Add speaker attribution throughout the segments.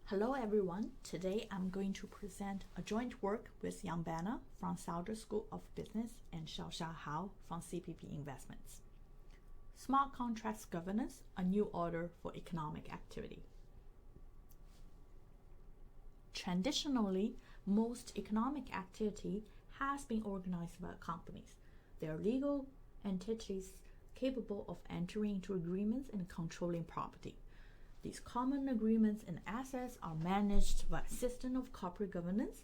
Speaker 1: Hello everyone, today I'm going to present a joint work with Yang Bana from Sauder School of Business and Xiaoxia Hao from CPP Investments. Smart Contracts Governance, a New Order for Economic Activity. Traditionally, most economic activity has been organized by companies. They are legal entities capable of entering into agreements and controlling property. These common agreements and assets are managed by a system of corporate governance.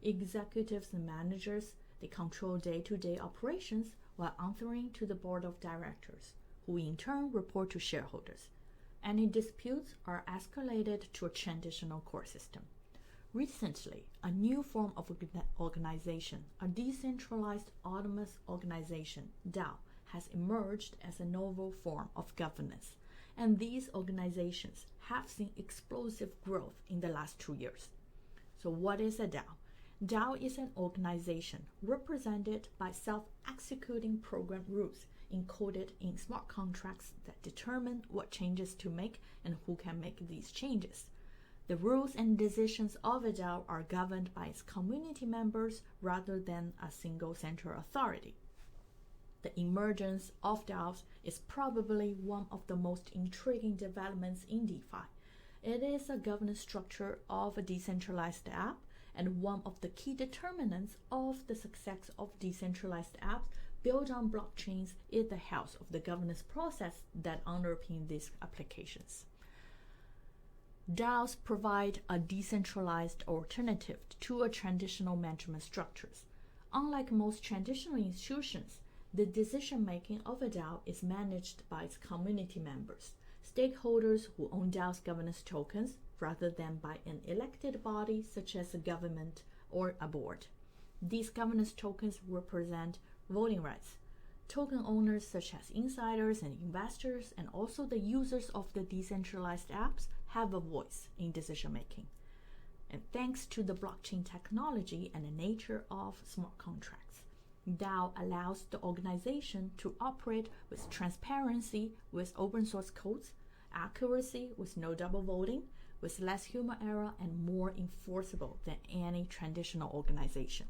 Speaker 1: Executives and managers, they control day-to-day operations while answering to the board of directors, who in turn report to shareholders. Any disputes are escalated to a traditional court system. Recently, a new form of organization, a decentralized autonomous organization, DAO, has emerged as a novel form of governance. And these organizations have seen explosive growth in the last 2 years. So what is a DAO? DAO is an organization represented by self-executing program rules encoded in smart contracts that determine what changes to make and who can make these changes. The rules and decisions of a DAO are governed by its community members rather than a single central authority. The emergence of DAOs is probably one of the most intriguing developments in DeFi. It is a governance structure of a decentralized app, and one of the key determinants of the success of decentralized apps built on blockchains is the health of the governance process that underpin these applications. DAOs provide a decentralized alternative to traditional management structures. Unlike most traditional institutions, the decision-making of a DAO is managed by its community members, stakeholders who own DAOs governance tokens, rather than by an elected body such as a government or a board. These governance tokens represent voting rights. Token owners such as insiders and investors, and also the users of the decentralized apps, have a voice in decision-making. And thanks to the blockchain technology and the nature of smart contracts, DAO allows the organization to operate with transparency with open source codes, accuracy with no double voting, with less human error, and more enforceable than any traditional organization.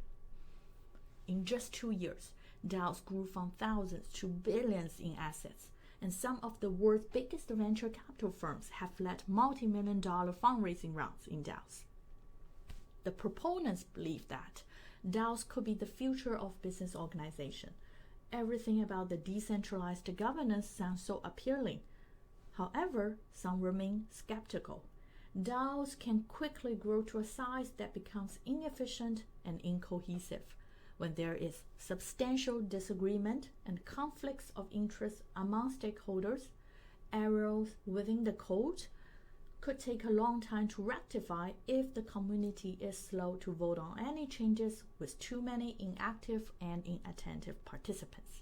Speaker 1: In just 2 years, DAOs grew from thousands to billions in assets, and some of the world's biggest venture capital firms have led multi-million-dollar fundraising rounds in DAOs. The proponents believe that DAOs could be the future of business organization. Everything about the decentralized governance sounds so appealing. However, some remain skeptical. DAOs can quickly grow to a size that becomes inefficient and incohesive when there is substantial disagreement and conflicts of interest among stakeholders. Errors within the code could take a long time to rectify if the community is slow to vote on any changes with too many inactive and inattentive participants.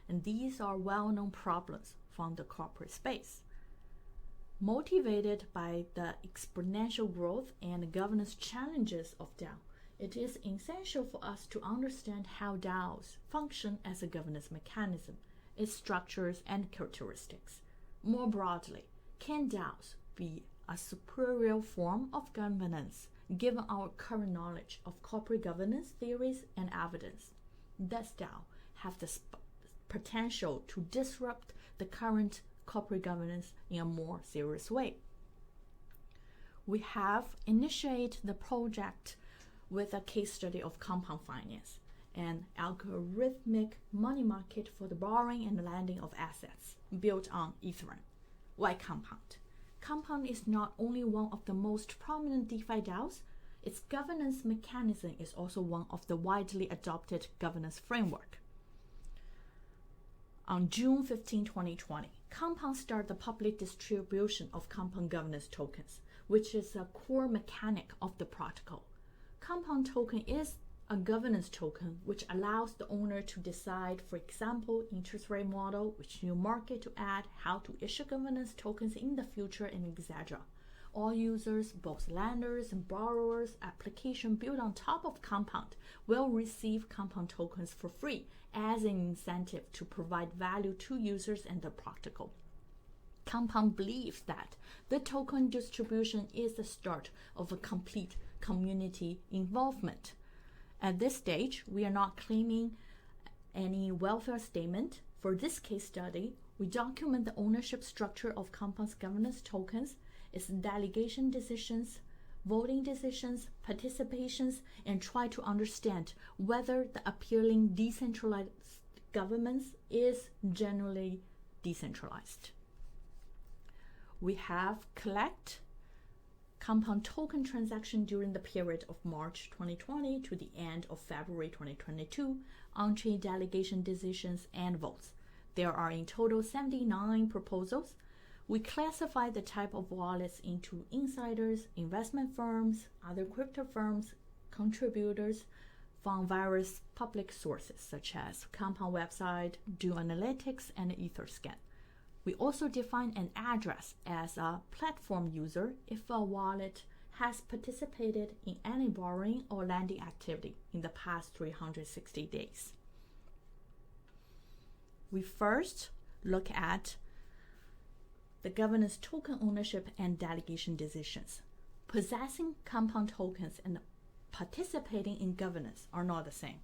Speaker 1: And these are well-known problems from the corporate space. Motivated by the exponential growth and governance challenges of DAO, it is essential for us to understand how DAOs function as a governance mechanism, its structures and characteristics. More broadly, can DAOs be a superior form of governance given our current knowledge of corporate governance theories and evidence? Does DAO have the potential to disrupt the current corporate governance in a more serious way? We have initiated the project with a case study of compound finance, an algorithmic money market for the borrowing and lending of assets built on Ethereum. Why Compound? Compound is not only one of the most prominent DeFi DAOs, its governance mechanism is also one of the widely adopted governance framework. On June 15, 2020, Compound started the public distribution of Compound governance tokens, which is a core mechanic of the protocol. Compound token is a governance token which allows the owner to decide, for example, interest rate model, which new market to add, how to issue governance tokens in the future, and etc. All users, both lenders and borrowers, application built on top of Compound will receive Compound tokens for free as an incentive to provide value to users and the protocol. Compound believes that the token distribution is the start of a complete community involvement. At this stage, we are not claiming any welfare statement. For this case study, we document the ownership structure of Compound's governance tokens, its delegation decisions, voting decisions, participations, and try to understand whether the appealing decentralized governance is generally decentralized. We have collect Compound token transaction during the period of March 2020 to the end of February 2022, on-chain delegation decisions and votes. There are in total 79 proposals. We classify the type of wallets into insiders, investment firms, other crypto firms, contributors from various public sources such as Compound website, Do Analytics, and Etherscan. We also define an address as a platform user if a wallet has participated in any borrowing or lending activity in the past 360 days. We first look at the governance token ownership and delegation decisions. Possessing Compound tokens and participating in governance are not the same.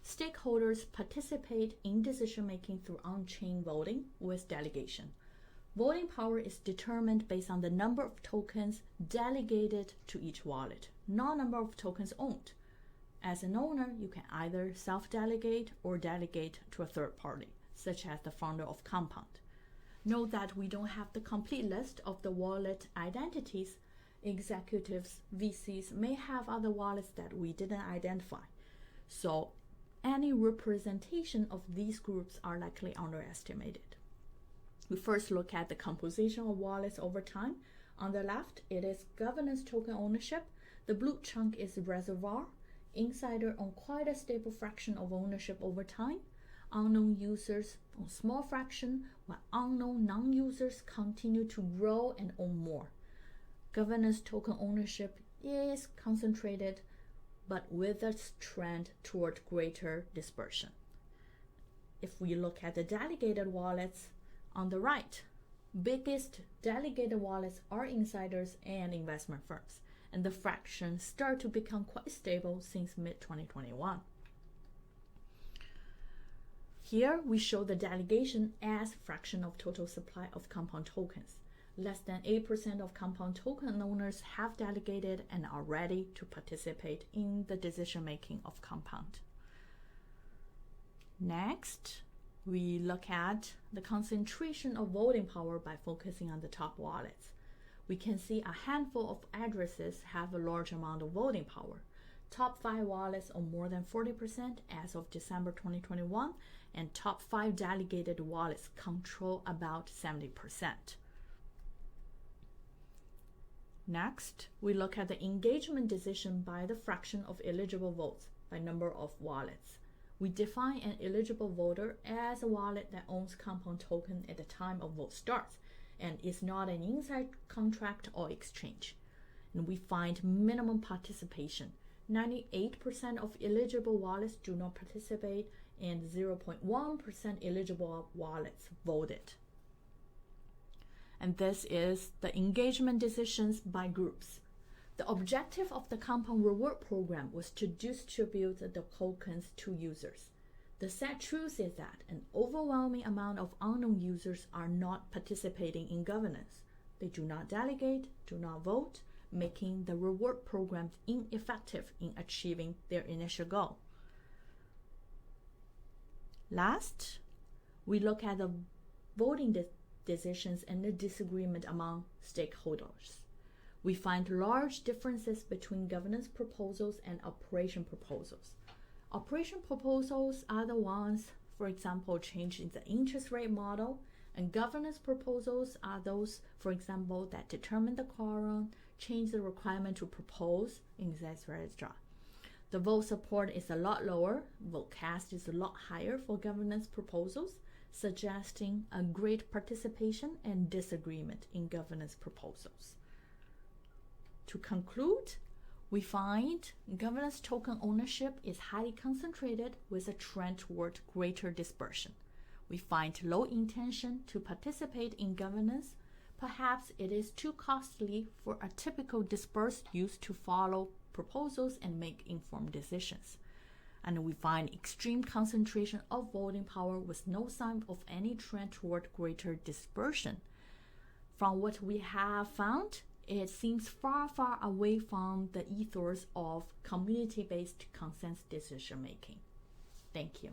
Speaker 1: Stakeholders participate in decision-making through on-chain voting with delegation. Voting power is determined based on the number of tokens delegated to each wallet, not number of tokens owned. As an owner, you can either self-delegate or delegate to a third party, such as the founder of Compound. Note that we don't have the complete list of the wallet identities. Executives, VCs may have other wallets that we didn't identify. So any representation of these groups are likely underestimated. We first look at the composition of wallets over time. On the left, it is governance token ownership. The blue chunk is reservoir. Insider own quite a stable fraction of ownership over time. Unknown users own small fraction, while unknown non-users continue to grow and own more. Governance token ownership is concentrated, but with a trend toward greater dispersion. If we look at the delegated wallets on the right, biggest delegated wallets are insiders and investment firms, and the fractions start to become quite stable since mid-2021. Here we show the delegation as fraction of total supply of Compound tokens. Less than 8% of Compound token owners have delegated and are ready to participate in the decision-making of Compound. Next, we look at the concentration of voting power by focusing on the top wallets. We can see a handful of addresses have a large amount of voting power. Top 5 wallets own more than 40% as of December 2021, and top 5 delegated wallets control about 70%. Next, we look at the engagement decision by the fraction of eligible votes by number of wallets. We define an eligible voter as a wallet that owns Compound token at the time of vote starts and is not an inside contract or exchange. And we find minimum participation. 98% of eligible wallets do not participate and 0.1% eligible wallets voted. And this is the engagement decisions by groups. The objective of the Compound reward program was to distribute the tokens to users. The sad truth is that an overwhelming amount of unknown users are not participating in governance. They do not delegate, do not vote, making the reward programs ineffective in achieving their initial goal. Last, we look at the voting decisions and the disagreement among stakeholders. We find large differences between governance proposals and operation proposals. Operation proposals are the ones, for example, changing the interest rate model, and governance proposals are those, for example, that determine the quorum, change the requirement to propose, etc. The vote support is a lot lower, vote cast is a lot higher for governance proposals, suggesting a great participation and disagreement in governance proposals. To conclude, we find governance token ownership is highly concentrated with a trend toward greater dispersion. We find low intention to participate in governance, Perhaps it is too costly for a typical dispersed youth to follow proposals and make informed decisions. And we find extreme concentration of voting power with no sign of any trend toward greater dispersion. From what we have found, it seems far, far away from the ethos of community-based consensus decision-making. Thank you.